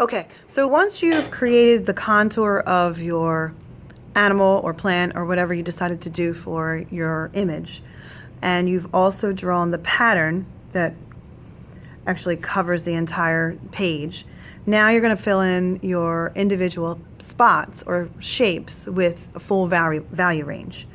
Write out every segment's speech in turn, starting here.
Okay, so once you've created the contour of your animal or plant or whatever you decided to do for your image, and you've also drawn the pattern that actually covers the entire page, now you're going to fill in your individual spots or shapes with a full value range.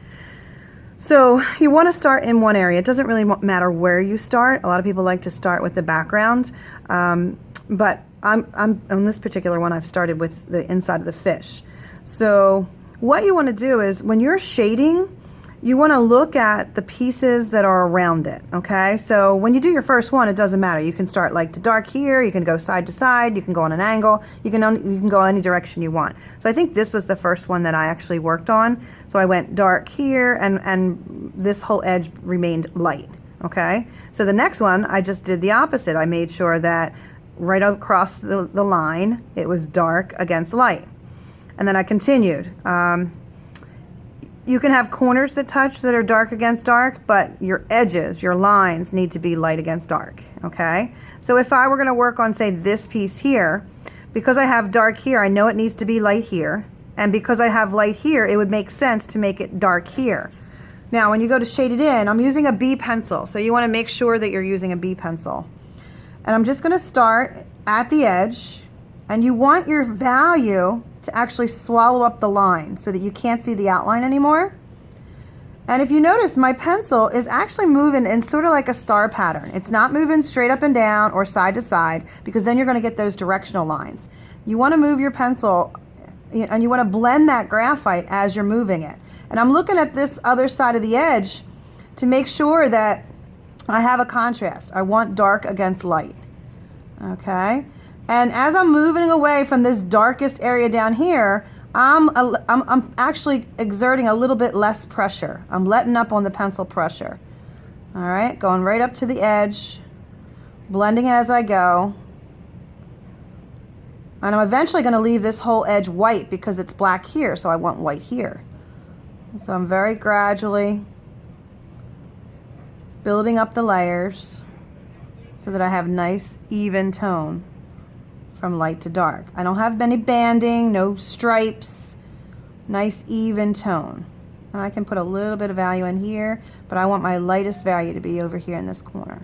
So you want to start in one area. It doesn't really matter where you start. A lot of people like to start with the background, but I'm on this particular one, I've started with the inside of the fish. So what you want to do is when you're shading, you want to look at the pieces that are around it, okay? So when you do your first one, it doesn't matter. You can start light to dark here, you can go side to side, you can go on an angle, you can go any direction you want. So I think this was the first one that I actually worked on. So I went dark here and this whole edge remained light, okay? So the next one, I just did the opposite. I made sure that right across the line, it was dark against light. And then I continued. You can have corners that touch that are dark against dark, but your edges, your lines need to be light against dark, okay? So if I were gonna work on, say, this piece here, because I have dark here, I know it needs to be light here, and because I have light here, it would make sense to make it dark here. Now, when you go to shade it in, I'm using a B pencil, so you wanna make sure that you're using a B pencil. And I'm just gonna start at the edge, and you want your value to actually swallow up the line so that you can't see the outline anymore. And if you notice, my pencil is actually moving in sort of like a star pattern. It's not moving straight up and down or side to side, because then you're going to get those directional lines. You want to move your pencil and you want to blend that graphite as you're moving it. And I'm looking at this other side of the edge to make sure that I have a contrast. I want dark against light, okay? And as I'm moving away from this darkest area down here, I'm actually exerting a little bit less pressure. I'm letting up on the pencil pressure. All right, going right up to the edge, blending as I go. And I'm eventually going to leave this whole edge white because it's black here, so I want white here. So I'm very gradually building up the layers so that I have nice, even tone from light to dark. I don't have any banding, no stripes, nice even tone. And I can put a little bit of value in here, but I want my lightest value to be over here in this corner.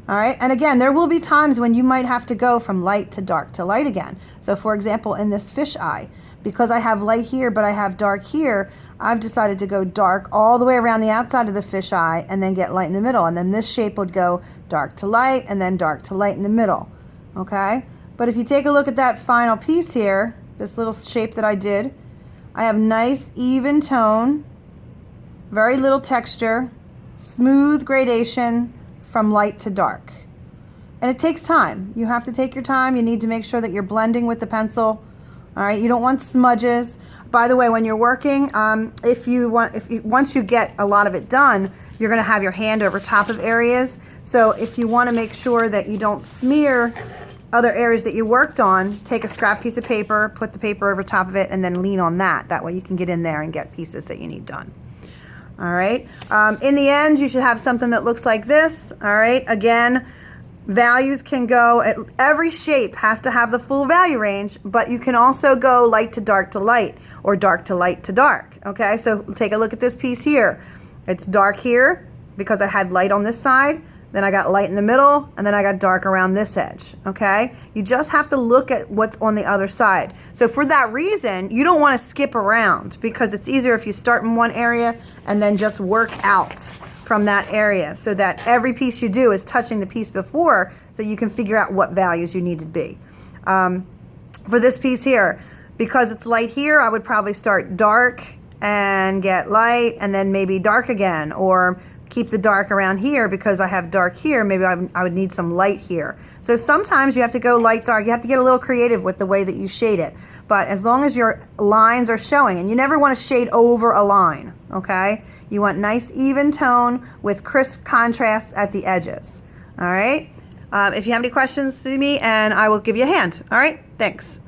All right, and again, there will be times when you might have to go from light to dark to light again. So for example, in this fish eye, because I have light here, but I have dark here, I've decided to go dark all the way around the outside of the fish eye and then get light in the middle. And then this shape would go dark to light and then dark to light in the middle, okay? But if you take a look at that final piece here, this little shape that I did, I have nice even tone, very little texture, smooth gradation from light to dark. And it takes time. You have to take your time. You need to make sure that you're blending with the pencil. All right, you don't want smudges. By the way, when you're working, once you get a lot of it done, you're going to have your hand over top of areas. So if you want to make sure that you don't smear other areas that you worked on, take a scrap piece of paper, put the paper over top of it, and then lean on that. That way you can get in there and get pieces that you need done. All right. In the end, you should have something that looks like this. All right. Again, values can go, every shape has to have the full value range, but you can also go light to light, or dark to light to dark. Okay, so take a look at this piece here. It's dark here because I had light on this side, then I got light in the middle, and then I got dark around this edge. Okay, you just have to look at what's on the other side. So for that reason, you don't want to skip around, because it's easier if you start in one area and then just work out from that area, so that every piece you do is touching the piece before, so you can figure out what values you need to be. For this piece here, because it's light here, I would probably start dark and get light and then maybe dark again, or keep the dark around here because I have dark here. Maybe I would need some light here. So sometimes you have to go light, dark. You have to get a little creative with the way that you shade it. But as long as your lines are showing, and you never want to shade over a line, okay? You want nice even tone with crisp contrasts at the edges, all right? If you have any questions, see me and I will give you a hand, all right? Thanks.